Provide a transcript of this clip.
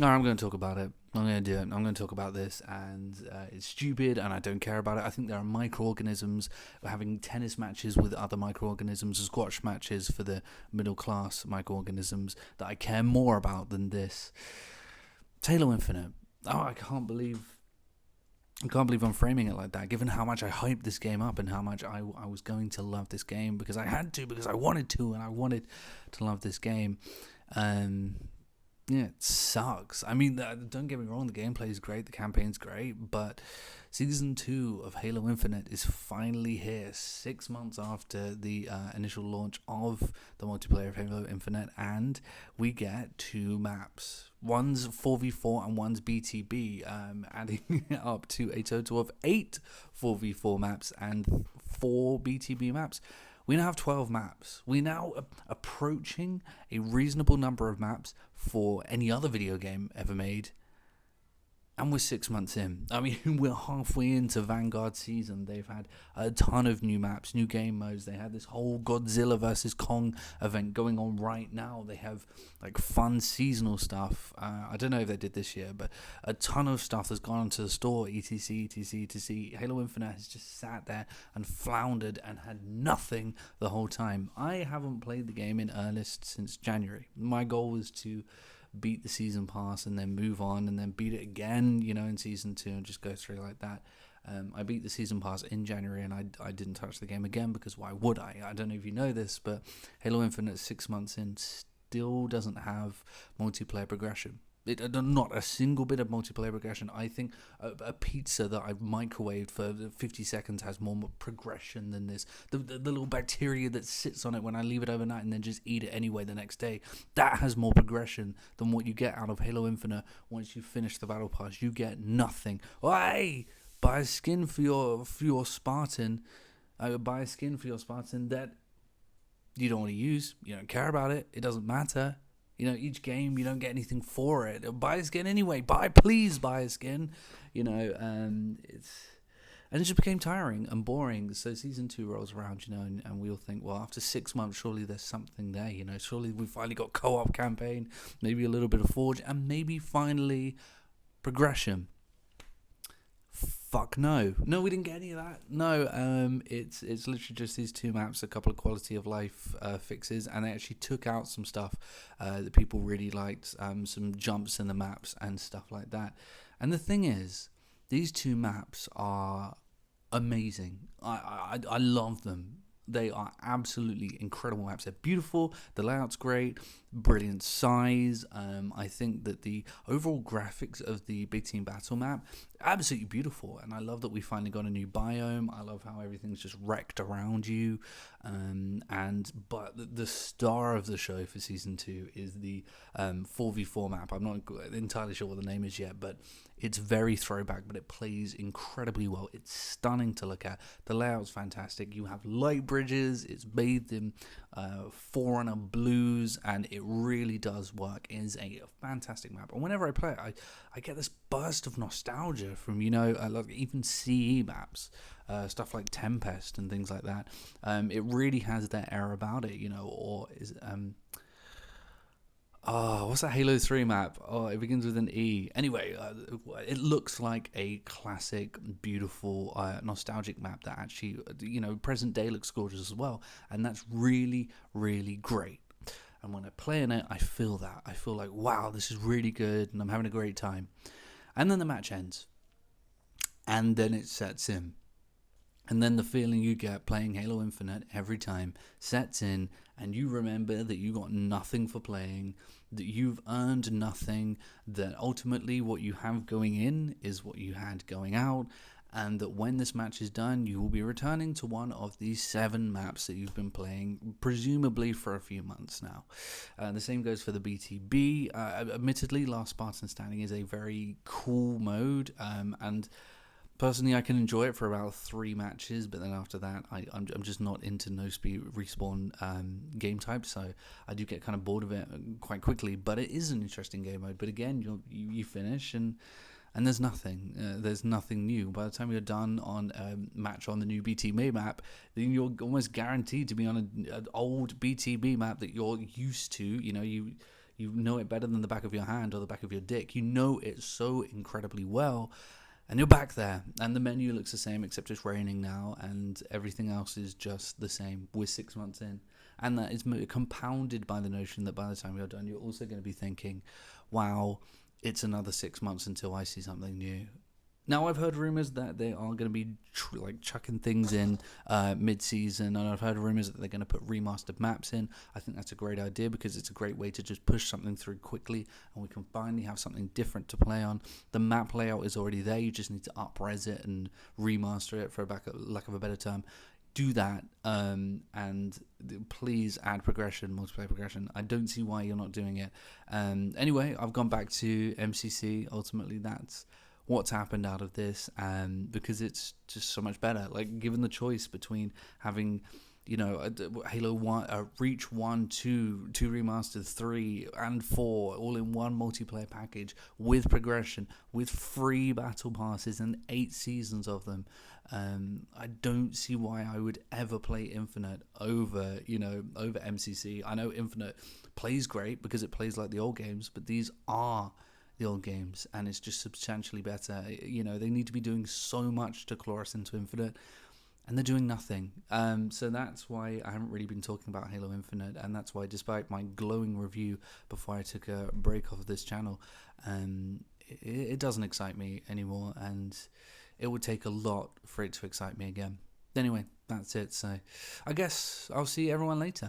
No, I'm going to talk about it. I'm going to do it. I'm going to talk about this, and it's stupid, and I don't care about it. I think there are microorganisms. We're having tennis matches with other microorganisms, squash matches for the middle class microorganisms that I care more about than this. Halo Infinite. Oh, I can't believe I'm framing it like that, given how much I hyped this game up and how much I was going to love this game because I had to, because I wanted to, and I wanted to love this game. Um, yeah, it sucks. I mean, don't get me wrong, the gameplay is great, the campaign's great, but Season 2 of Halo Infinite is finally here, 6 months after the initial launch of the multiplayer of Halo Infinite, and we get two maps. One's 4v4 and one's BTB, adding it up to a total of 8 4v4 maps and 4 BTB maps. We now have 12 maps. We're now approaching a reasonable number of maps for any other video game ever made. And we're 6 months in. I mean, we're halfway into Vanguard season. They've had a ton of new maps, new game modes. They had this whole Godzilla versus Kong event going on right now. They have like fun seasonal stuff. I don't know if they did this year, but a ton of stuff that's gone onto the store. etc, etc, etc. Halo Infinite has just sat there and floundered and had nothing the whole time. I haven't played the game in earnest since January. My goal was to beat the season pass and then move on and then beat it again, in season 2 and just go through like that. I beat the season pass in January and I didn't touch the game again because why would I? I don't know if you know this, but Halo Infinite 6 months in still doesn't have multiplayer progression. Not a single bit of multiplayer progression. I think a pizza that I've microwaved for 50 seconds has more progression than this. The little bacteria that sits on it when I leave it overnight and then just eat it anyway the next day, that has more progression than what you get out of Halo Infinite once you finish the battle pass. You get nothing. Hey, buy a skin for your Spartan. Buy a skin for your Spartan that you don't want to use. You don't care about it. It doesn't matter. Each game you don't get anything for it. Buy a skin anyway. Please buy a skin. It just became tiring and boring. So season 2 rolls around, and we all think, well, after 6 months, surely there's something there. Surely we finally got co-op campaign, maybe a little bit of Forge, and maybe finally progression. Fuck no, we didn't get any of that. No, it's literally just these 2 maps, a couple of quality of life fixes, and they actually took out some stuff that people really liked, some jumps in the maps and stuff like that. And the thing is, these 2 maps are amazing. I love them. They are absolutely incredible maps. They're beautiful. The layout's great. Brilliant size. I think that the overall graphics of the Big Team Battle map, absolutely beautiful. And I love that we finally got a new biome. I love how everything's just wrecked around you. But the star of the show for season 2 is the 4v4 map. I'm not entirely sure what the name is yet, but it's very throwback, but it plays incredibly well. It's stunning to look at. The layout's fantastic. You have light bridges. It's bathed in Forerunner blues, and it really does work. It is a fantastic map. And whenever I play it, I get this burst of nostalgia from, like even CE maps, stuff like Tempest and things like that. It really has that air about it, or is what's that Halo 3 map? Oh, it begins with an E. Anyway, it looks like a classic, beautiful, nostalgic map that actually, present day looks gorgeous as well. And that's really, really great. And when I play in it, I feel that. I feel like, wow, this is really good and I'm having a great time. And then the match ends. And then it sets in. And then the feeling you get playing Halo Infinite every time sets in, and you remember that you got nothing for playing, that you've earned nothing, that ultimately what you have going in is what you had going out, and that when this match is done, you will be returning to one of these 7 maps that you've been playing, presumably for a few months now. The same goes for the BTB. Admittedly, Last Spartan Standing is a very cool mode, and personally, I can enjoy it for about 3 matches, but then after that, I'm just not into no-speed respawn game type, so I do get kind of bored of it quite quickly. But it is an interesting game mode. But again, you finish and there's nothing. There's nothing new. By the time you're done on a match on the new BTB map, then you're almost guaranteed to be on an old BTB map that you're used to. You You know it better than the back of your hand or the back of your dick. You know it so incredibly well. And you're back there, and the menu looks the same except it's raining now, and everything else is just the same. We're 6 months in, and that is compounded by the notion that by the time you're done, you're also going to be thinking, wow, it's another 6 months until I see something new. Now, I've heard rumors that they are going to be chucking things in mid-season, and I've heard rumors that they're going to put remastered maps in. I think that's a great idea because it's a great way to just push something through quickly, and we can finally have something different to play on. The map layout is already there. You just need to up-res it and remaster it, for lack of a better term. Do that, and please add progression, multiplayer progression. I don't see why you're not doing it. Anyway, I've gone back to MCC. Ultimately, that's what's happened out of this, because it's just so much better. Like, given the choice between having, Halo 1, Reach 1, 2 remastered, 3 and 4 all in one multiplayer package with progression, with free battle passes and 8 seasons of them, I don't see why I would ever play Infinite over MCC. I know Infinite plays great because it plays like the old games, but these are the old games, and it's just substantially better. They need to be doing so much to claw us into Infinite, and they're doing nothing. So that's why I haven't really been talking about Halo Infinite, and that's why, despite my glowing review before I took a break off of this channel, it doesn't excite me anymore, and it would take a lot for it to excite me again. Anyway, that's it. So I guess I'll see everyone later.